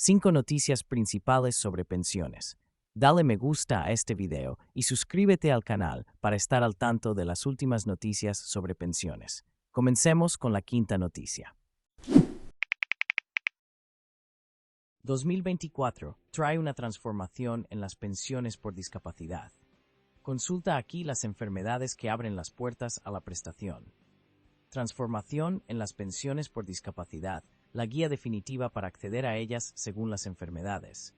5 noticias principales sobre pensiones. Dale me gusta a este video y suscríbete al canal para estar al tanto de las últimas noticias sobre pensiones. Comencemos con la quinta noticia. 2024 trae una transformación en las pensiones por discapacidad. Consulta aquí las enfermedades que abren las puertas a la prestación. Transformación en las pensiones por discapacidad, la guía definitiva para acceder a ellas según las enfermedades.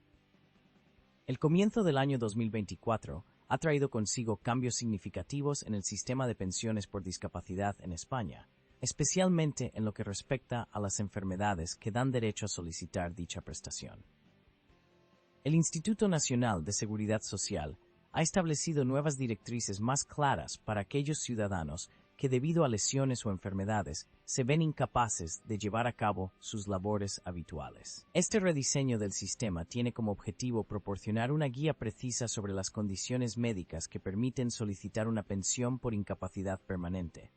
El comienzo del año 2024 ha traído consigo cambios significativos en el sistema de pensiones por discapacidad en España, especialmente en lo que respecta a las enfermedades que dan derecho a solicitar dicha prestación. El Instituto Nacional de Seguridad Social ha establecido nuevas directrices más claras para aquellos ciudadanos que debido a lesiones o enfermedades se ven incapaces de llevar a cabo sus labores habituales. Este rediseño del sistema tiene como objetivo proporcionar una guía precisa sobre las condiciones médicas que permiten solicitar una pensión por incapacidad permanente.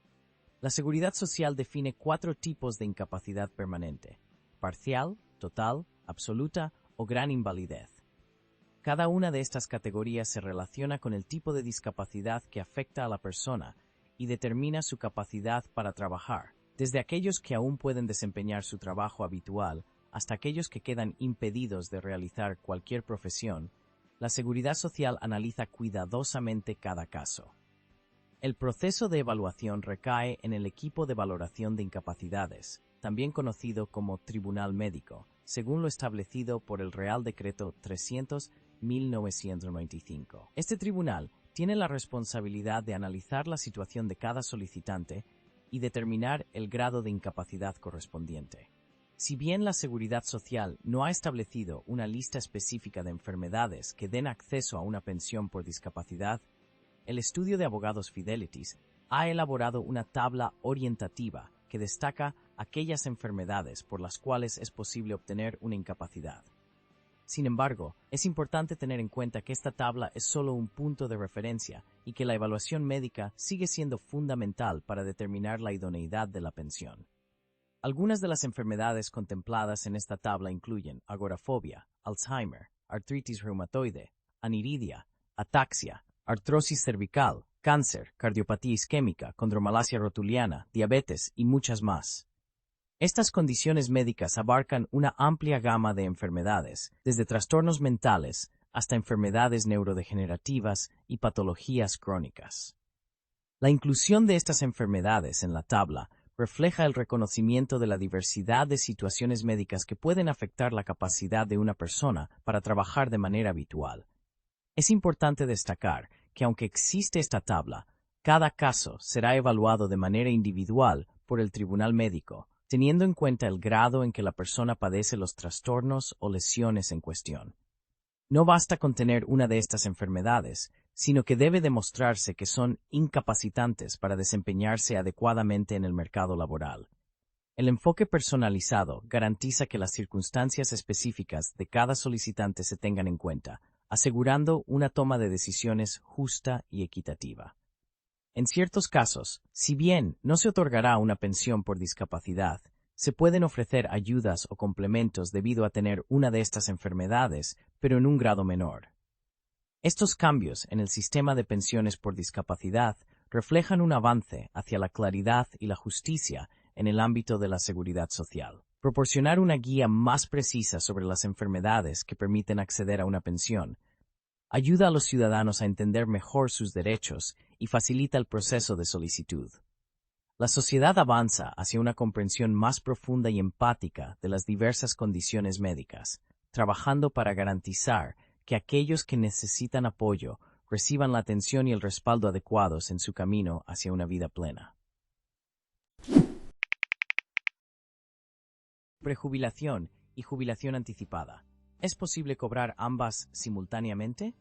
La Seguridad Social define 4 tipos de incapacidad permanente: parcial, total, absoluta o gran invalidez. Cada una de estas categorías se relaciona con el tipo de discapacidad que afecta a la persona y determina su capacidad para trabajar, desde aquellos que aún pueden desempeñar su trabajo habitual hasta aquellos que quedan impedidos de realizar cualquier profesión. La Seguridad Social analiza cuidadosamente cada caso. El proceso de evaluación recae en el equipo de valoración de incapacidades, también conocido como Tribunal Médico, según lo establecido por el Real Decreto 300/1995. Este tribunal tiene la responsabilidad de analizar la situación de cada solicitante y determinar el grado de incapacidad correspondiente. Si bien la Seguridad Social no ha establecido una lista específica de enfermedades que den acceso a una pensión por discapacidad, el estudio de abogados Fidelitis ha elaborado una tabla orientativa que destaca aquellas enfermedades por las cuales es posible obtener una incapacidad. Sin embargo, es importante tener en cuenta que esta tabla es solo un punto de referencia y que la evaluación médica sigue siendo fundamental para determinar la idoneidad de la pensión. Algunas de las enfermedades contempladas en esta tabla incluyen agorafobia, Alzheimer, artritis reumatoide, aniridia, ataxia, artrosis cervical, cáncer, cardiopatía isquémica, condromalacia rotuliana, diabetes y muchas más. Estas condiciones médicas abarcan una amplia gama de enfermedades, desde trastornos mentales hasta enfermedades neurodegenerativas y patologías crónicas. La inclusión de estas enfermedades en la tabla refleja el reconocimiento de la diversidad de situaciones médicas que pueden afectar la capacidad de una persona para trabajar de manera habitual. Es importante destacar que aunque existe esta tabla, cada caso será evaluado de manera individual por el Tribunal Médico, teniendo en cuenta el grado en que la persona padece los trastornos o lesiones en cuestión. No basta con tener una de estas enfermedades, sino que debe demostrarse que son incapacitantes para desempeñarse adecuadamente en el mercado laboral. El enfoque personalizado garantiza que las circunstancias específicas de cada solicitante se tengan en cuenta, asegurando una toma de decisiones justa y equitativa. En ciertos casos, si bien no se otorgará una pensión por discapacidad, se pueden ofrecer ayudas o complementos debido a tener una de estas enfermedades, pero en un grado menor. Estos cambios en el sistema de pensiones por discapacidad reflejan un avance hacia la claridad y la justicia en el ámbito de la seguridad social. Proporcionar una guía más precisa sobre las enfermedades que permiten acceder a una pensión ayuda a los ciudadanos a entender mejor sus derechos y facilita el proceso de solicitud. La sociedad avanza hacia una comprensión más profunda y empática de las diversas condiciones médicas, trabajando para garantizar que aquellos que necesitan apoyo reciban la atención y el respaldo adecuados en su camino hacia una vida plena. Prejubilación y jubilación anticipada. ¿Es posible cobrar ambas simultáneamente?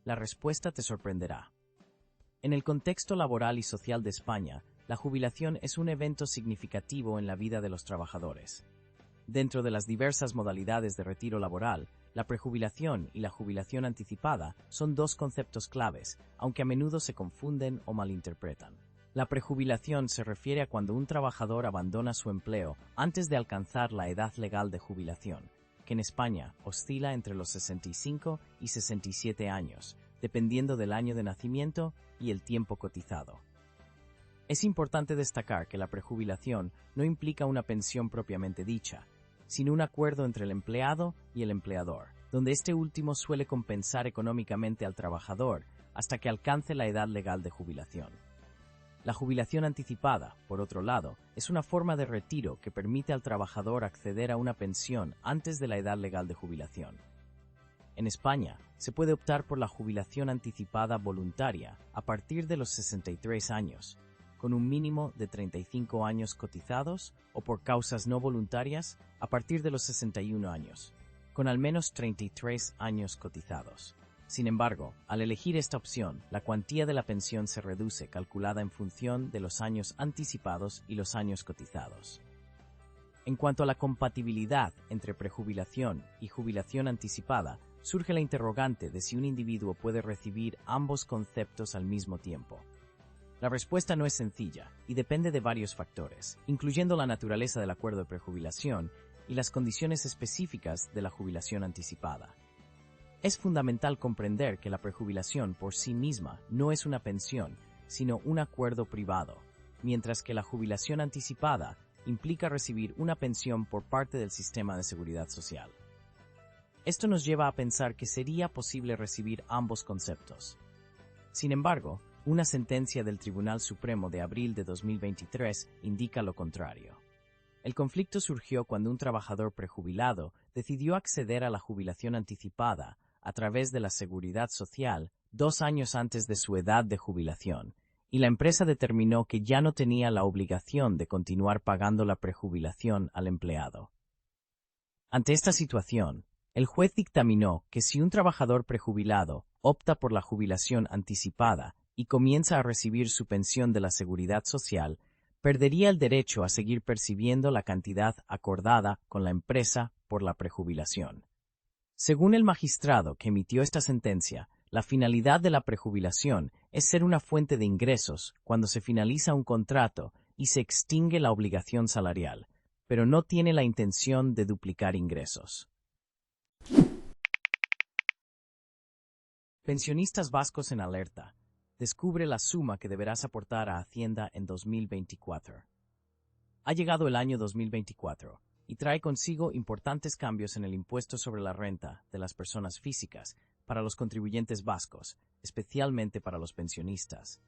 La respuesta te sorprenderá. En el contexto laboral y social de España, la jubilación es un evento significativo en la vida de los trabajadores. Dentro de las diversas modalidades de retiro laboral, la prejubilación y la jubilación anticipada son 2 conceptos claves, aunque a menudo se confunden o malinterpretan. La prejubilación se refiere a cuando un trabajador abandona su empleo antes de alcanzar la edad legal de jubilación, que en España oscila entre los 65 y 67 años, dependiendo del año de nacimiento y el tiempo cotizado. Es importante destacar que la prejubilación no implica una pensión propiamente dicha, sino un acuerdo entre el empleado y el empleador, donde este último suele compensar económicamente al trabajador hasta que alcance la edad legal de jubilación. La jubilación anticipada, por otro lado, es una forma de retiro que permite al trabajador acceder a una pensión antes de la edad legal de jubilación. En España, se puede optar por la jubilación anticipada voluntaria a partir de los 63 años, con un mínimo de 35 años cotizados, o por causas no voluntarias a partir de los 61 años, con al menos 33 años cotizados. Sin embargo, al elegir esta opción, la cuantía de la pensión se reduce calculada en función de los años anticipados y los años cotizados. En cuanto a la compatibilidad entre prejubilación y jubilación anticipada, surge la interrogante de si un individuo puede recibir ambos conceptos al mismo tiempo. La respuesta no es sencilla y depende de varios factores, incluyendo la naturaleza del acuerdo de prejubilación y las condiciones específicas de la jubilación anticipada. Es fundamental comprender que la prejubilación por sí misma no es una pensión, sino un acuerdo privado, mientras que la jubilación anticipada implica recibir una pensión por parte del sistema de seguridad social. Esto nos lleva a pensar que sería posible recibir ambos conceptos. Sin embargo, una sentencia del Tribunal Supremo de abril de 2023 indica lo contrario. El conflicto surgió cuando un trabajador prejubilado decidió acceder a la jubilación anticipada a través de la Seguridad Social 2 años antes de su edad de jubilación, y la empresa determinó que ya no tenía la obligación de continuar pagando la prejubilación al empleado. Ante esta situación, el juez dictaminó que si un trabajador prejubilado opta por la jubilación anticipada y comienza a recibir su pensión de la Seguridad Social, perdería el derecho a seguir percibiendo la cantidad acordada con la empresa por la prejubilación. Según el magistrado que emitió esta sentencia, la finalidad de la prejubilación es ser una fuente de ingresos cuando se finaliza un contrato y se extingue la obligación salarial, pero no tiene la intención de duplicar ingresos. Pensionistas vascos en alerta. Descubre la suma que deberás aportar a Hacienda en 2024. Ha llegado el año 2024 y trae consigo importantes cambios en el impuesto sobre la renta de las personas físicas para los contribuyentes vascos, especialmente para los pensionistas.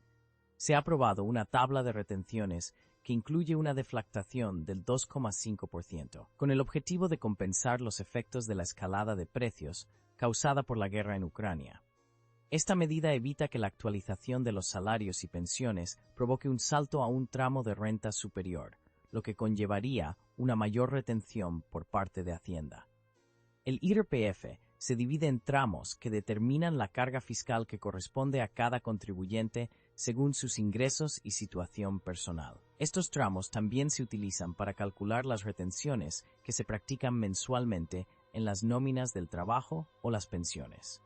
Se ha aprobado una tabla de retenciones que incluye una deflactación del 2,5%, con el objetivo de compensar los efectos de la escalada de precios causada por la guerra en Ucrania. Esta medida evita que la actualización de los salarios y pensiones provoque un salto a un tramo de renta superior, lo que conllevaría una mayor retención por parte de Hacienda. El IRPF se divide en tramos que determinan la carga fiscal que corresponde a cada contribuyente según sus ingresos y situación personal. Estos tramos también se utilizan para calcular las retenciones que se practican mensualmente en las nóminas del trabajo o las pensiones.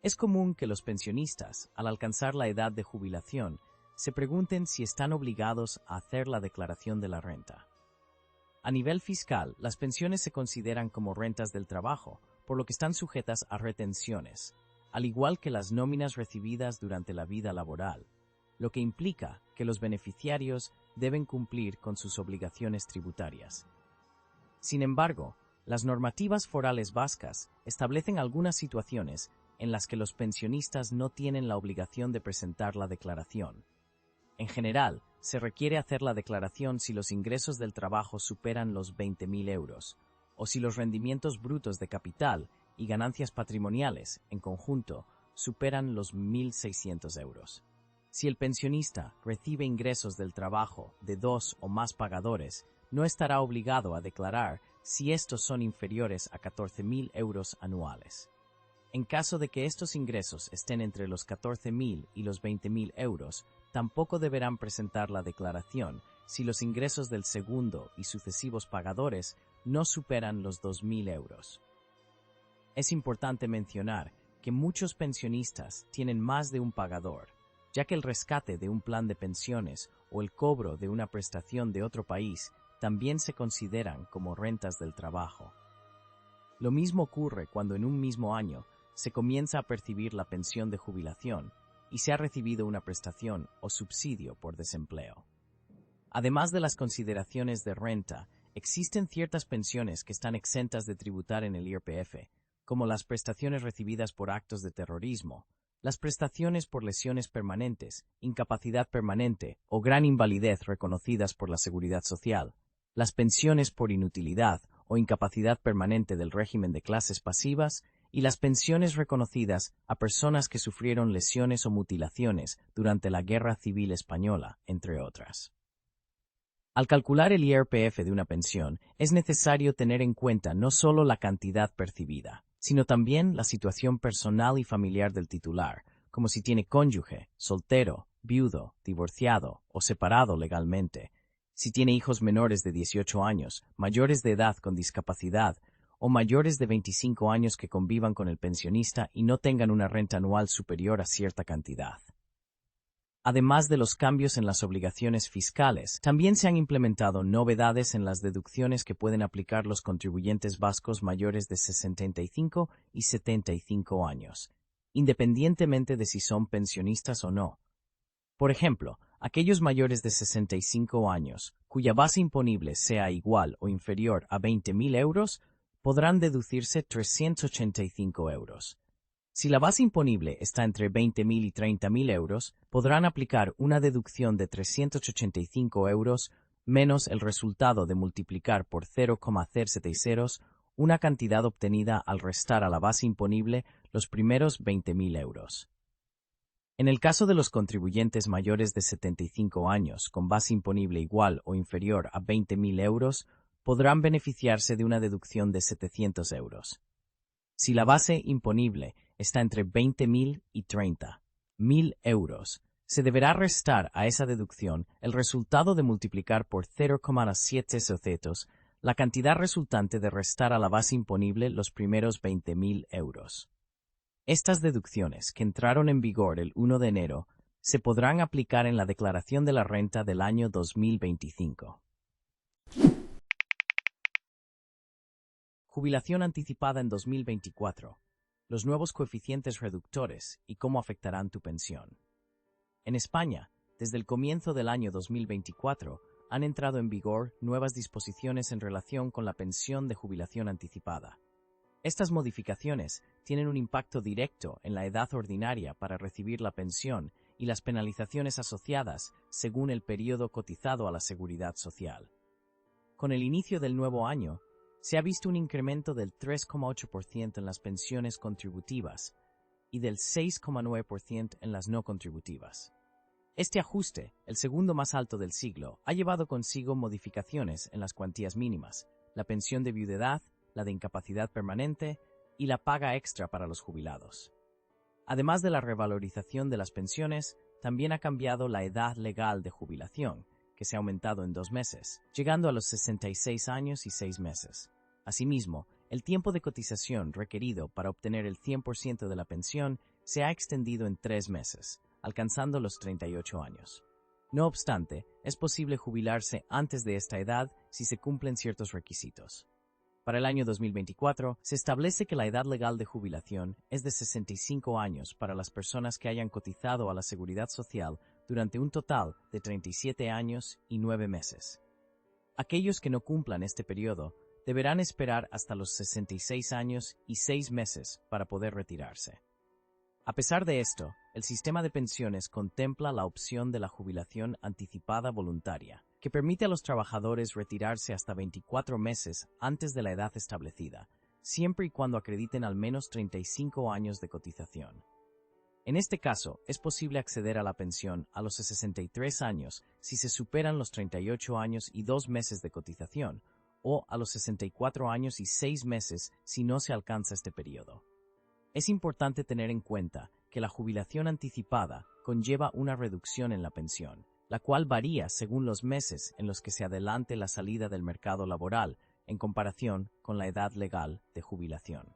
Es común que los pensionistas, al alcanzar la edad de jubilación, se pregunten si están obligados a hacer la declaración de la renta. A nivel fiscal, las pensiones se consideran como rentas del trabajo, por lo que están sujetas a retenciones, al igual que las nóminas recibidas durante la vida laboral, lo que implica que los beneficiarios deben cumplir con sus obligaciones tributarias. Sin embargo, las normativas forales vascas establecen algunas situaciones en las que los pensionistas no tienen la obligación de presentar la declaración. En general, se requiere hacer la declaración si los ingresos del trabajo superan los 20.000 euros, o si los rendimientos brutos de capital y ganancias patrimoniales, en conjunto, superan los 1.600 euros. Si el pensionista recibe ingresos del trabajo de 2 o más pagadores, no estará obligado a declarar si estos son inferiores a 14.000 euros anuales. En caso de que estos ingresos estén entre los 14.000 y los 20.000 euros, tampoco deberán presentar la declaración si los ingresos del segundo y sucesivos pagadores no superan los 2.000 euros. Es importante mencionar que muchos pensionistas tienen más de un pagador, ya que el rescate de un plan de pensiones o el cobro de una prestación de otro país también se consideran como rentas del trabajo. Lo mismo ocurre cuando en un mismo año se comienza a percibir la pensión de jubilación y se ha recibido una prestación o subsidio por desempleo. Además de las consideraciones de renta, existen ciertas pensiones que están exentas de tributar en el IRPF, como las prestaciones recibidas por actos de terrorismo, las prestaciones por lesiones permanentes, incapacidad permanente o gran invalidez reconocidas por la Seguridad Social, las pensiones por inutilidad o incapacidad permanente del régimen de clases pasivas y las pensiones reconocidas a personas que sufrieron lesiones o mutilaciones durante la Guerra Civil Española, entre otras. Al calcular el IRPF de una pensión, es necesario tener en cuenta no solo la cantidad percibida, sino también la situación personal y familiar del titular, como si tiene cónyuge, soltero, viudo, divorciado o separado legalmente, si tiene hijos menores de 18 años, mayores de edad con discapacidad o mayores de 25 años que convivan con el pensionista y no tengan una renta anual superior a cierta cantidad. Además de los cambios en las obligaciones fiscales, también se han implementado novedades en las deducciones que pueden aplicar los contribuyentes vascos mayores de 65 y 75 años, independientemente de si son pensionistas o no. Por ejemplo, aquellos mayores de 65 años, cuya base imponible sea igual o inferior a 20.000 euros, podrán deducirse 385 euros. Si la base imponible está entre 20.000 y 30.000 euros, podrán aplicar una deducción de 385 euros menos el resultado de multiplicar por 0,070 una cantidad obtenida al restar a la base imponible los primeros 20.000 euros. En el caso de los contribuyentes mayores de 75 años con base imponible igual o inferior a 20.000 euros, podrán beneficiarse de una deducción de 700 euros. Si la base imponible está entre 20.000 y 30.000 euros, se deberá restar a esa deducción el resultado de multiplicar por 0,7 la cantidad resultante de restar a la base imponible los primeros 20.000 euros. Estas deducciones, que entraron en vigor el 1 de enero, se podrán aplicar en la declaración de la renta del año 2025. Jubilación anticipada en 2024. Los nuevos coeficientes reductores y cómo afectarán tu pensión. En España, desde el comienzo del año 2024, han entrado en vigor nuevas disposiciones en relación con la pensión de jubilación anticipada. Estas modificaciones tienen un impacto directo en la edad ordinaria para recibir la pensión y las penalizaciones asociadas según el periodo cotizado a la Seguridad Social. Con el inicio del nuevo año, se ha visto un incremento del 3,8% en las pensiones contributivas y del 6,9% en las no contributivas. Este ajuste, el segundo más alto del siglo, ha llevado consigo modificaciones en las cuantías mínimas, la pensión de viudedad, la de incapacidad permanente y la paga extra para los jubilados. Además de la revalorización de las pensiones, también ha cambiado la edad legal de jubilación, que se ha aumentado en 2 meses, llegando a los 66 años y 6 meses. Asimismo, el tiempo de cotización requerido para obtener el 100% de la pensión se ha extendido en 3 meses, alcanzando los 38 años. No obstante, es posible jubilarse antes de esta edad si se cumplen ciertos requisitos. Para el año 2024, se establece que la edad legal de jubilación es de 65 años para las personas que hayan cotizado a la Seguridad Social durante un total de 37 años y 9 meses. Aquellos que no cumplan este periodo deberán esperar hasta los 66 años y 6 meses para poder retirarse. A pesar de esto, el sistema de pensiones contempla la opción de la jubilación anticipada voluntaria, que permite a los trabajadores retirarse hasta 24 meses antes de la edad establecida, siempre y cuando acrediten al menos 35 años de cotización. En este caso, es posible acceder a la pensión a los 63 años si se superan los 38 años y 2 meses de cotización, o a los 64 años y 6 meses si no se alcanza este periodo. Es importante tener en cuenta que la jubilación anticipada conlleva una reducción en la pensión, la cual varía según los meses en los que se adelante la salida del mercado laboral en comparación con la edad legal de jubilación.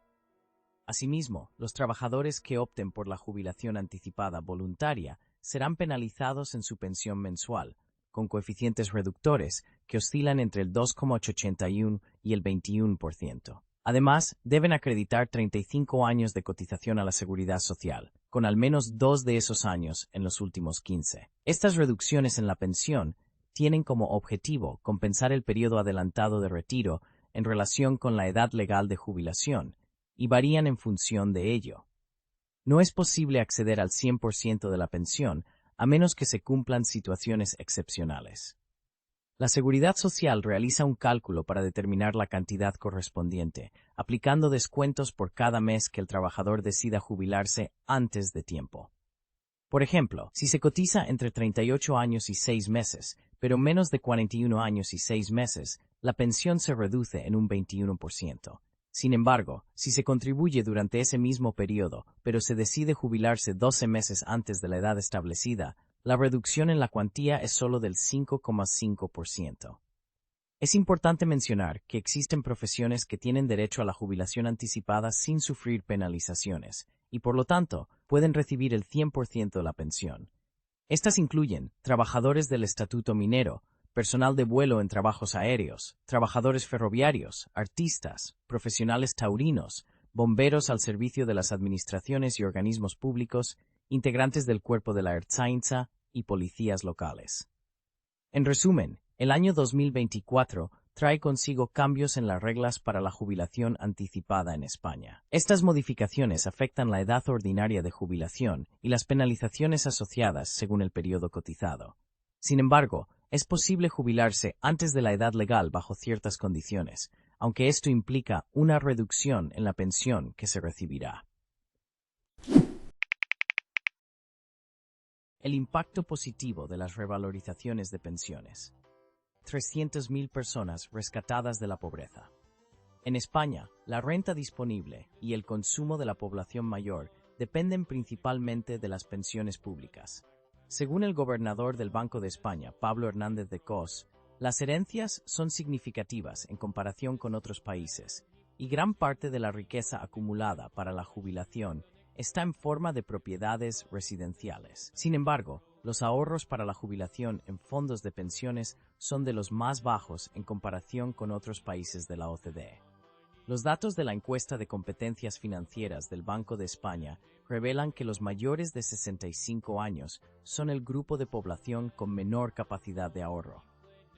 Asimismo, los trabajadores que opten por la jubilación anticipada voluntaria serán penalizados en su pensión mensual, con coeficientes reductores que oscilan entre el 2,81 y el 21%. Además, deben acreditar 35 años de cotización a la Seguridad Social, con al menos 2 de esos años en los últimos 15. Estas reducciones en la pensión tienen como objetivo compensar el periodo adelantado de retiro en relación con la edad legal de jubilación, y varían en función de ello. No es posible acceder al 100% de la pensión a menos que se cumplan situaciones excepcionales. La Seguridad Social realiza un cálculo para determinar la cantidad correspondiente, aplicando descuentos por cada mes que el trabajador decida jubilarse antes de tiempo. Por ejemplo, si se cotiza entre 38 años y 6 meses, pero menos de 41 años y 6 meses, la pensión se reduce en un 21%. Sin embargo, si se contribuye durante ese mismo periodo, pero se decide jubilarse 12 meses antes de la edad establecida, la reducción en la cuantía es solo del 5,5%. Es importante mencionar que existen profesiones que tienen derecho a la jubilación anticipada sin sufrir penalizaciones, y por lo tanto, pueden recibir el 100% de la pensión. Estas incluyen trabajadores del estatuto minero, personal de vuelo en trabajos aéreos, trabajadores ferroviarios, artistas, profesionales taurinos, bomberos al servicio de las administraciones y organismos públicos, integrantes del cuerpo de la Ertzaintza y policías locales. En resumen, el año 2024 trae consigo cambios en las reglas para la jubilación anticipada en España. Estas modificaciones afectan la edad ordinaria de jubilación y las penalizaciones asociadas según el periodo cotizado. Sin embargo, es posible jubilarse antes de la edad legal bajo ciertas condiciones, aunque esto implica una reducción en la pensión que se recibirá. El impacto positivo de las revalorizaciones de pensiones. 300.000 personas rescatadas de la pobreza. En España, la renta disponible y el consumo de la población mayor dependen principalmente de las pensiones públicas. Según el gobernador del Banco de España, Pablo Hernández de Cos, las herencias son significativas en comparación con otros países, y gran parte de la riqueza acumulada para la jubilación está en forma de propiedades residenciales. Sin embargo, los ahorros para la jubilación en fondos de pensiones son de los más bajos en comparación con otros países de la OCDE. Los datos de la encuesta de competencias financieras del Banco de España revelan que los mayores de 65 años son el grupo de población con menor capacidad de ahorro.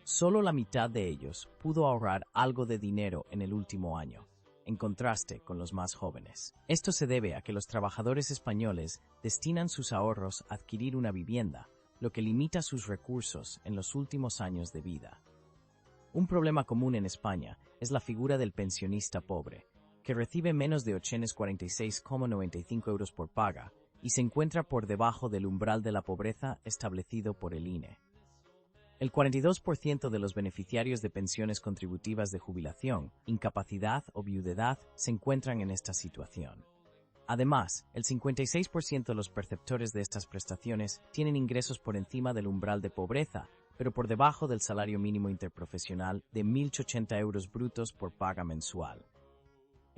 Solo la mitad de ellos pudo ahorrar algo de dinero en el último año, en contraste con los más jóvenes. Esto se debe a que los trabajadores españoles destinan sus ahorros a adquirir una vivienda, lo que limita sus recursos en los últimos años de vida. Un problema común en España es la figura del pensionista pobre, que recibe menos de 846,95 euros por paga y se encuentra por debajo del umbral de la pobreza establecido por el INE. El 42% de los beneficiarios de pensiones contributivas de jubilación, incapacidad o viudedad se encuentran en esta situación. Además, el 56% de los perceptores de estas prestaciones tienen ingresos por encima del umbral de pobreza, pero por debajo del salario mínimo interprofesional de 1.080 euros brutos por paga mensual.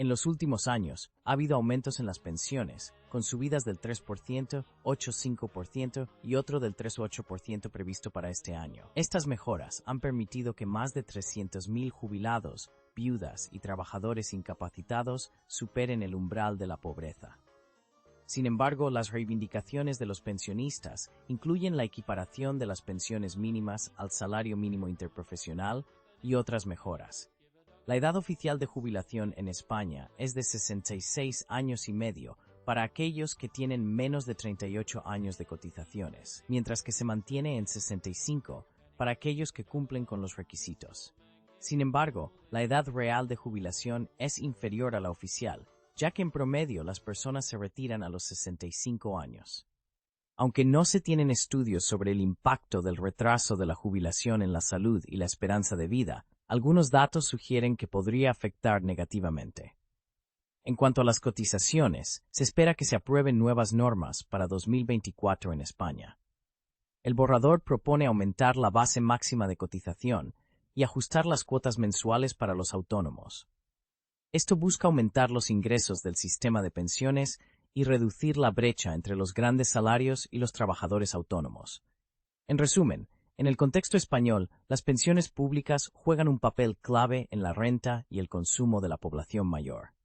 En los últimos años, ha habido aumentos en las pensiones, con subidas del 3%, 8,5% y otro del 3,8% previsto para este año. Estas mejoras han permitido que más de 300.000 jubilados, viudas y trabajadores incapacitados superen el umbral de la pobreza. Sin embargo, las reivindicaciones de los pensionistas incluyen la equiparación de las pensiones mínimas al salario mínimo interprofesional y otras mejoras. La edad oficial de jubilación en España es de 66 años y medio para aquellos que tienen menos de 38 años de cotizaciones, mientras que se mantiene en 65 para aquellos que cumplen con los requisitos. Sin embargo, la edad real de jubilación es inferior a la oficial, ya que en promedio las personas se retiran a los 65 años. Aunque no se tienen estudios sobre el impacto del retraso de la jubilación en la salud y la esperanza de vida, algunos datos sugieren que podría afectar negativamente. En cuanto a las cotizaciones, se espera que se aprueben nuevas normas para 2024 en España. El borrador propone aumentar la base máxima de cotización y ajustar las cuotas mensuales para los autónomos. Esto busca aumentar los ingresos del sistema de pensiones y reducir la brecha entre los grandes salarios y los trabajadores autónomos. En resumen, En el contexto español, las pensiones públicas juegan un papel clave en la renta y el consumo de la población mayor.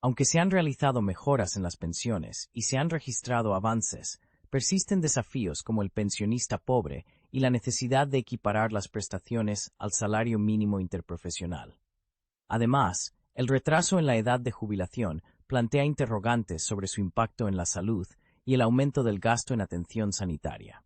Aunque se han realizado mejoras en las pensiones y se han registrado avances, persisten desafíos como el pensionista pobre y la necesidad de equiparar las prestaciones al salario mínimo interprofesional. Además, el retraso en la edad de jubilación plantea interrogantes sobre su impacto en la salud y el aumento del gasto en atención sanitaria.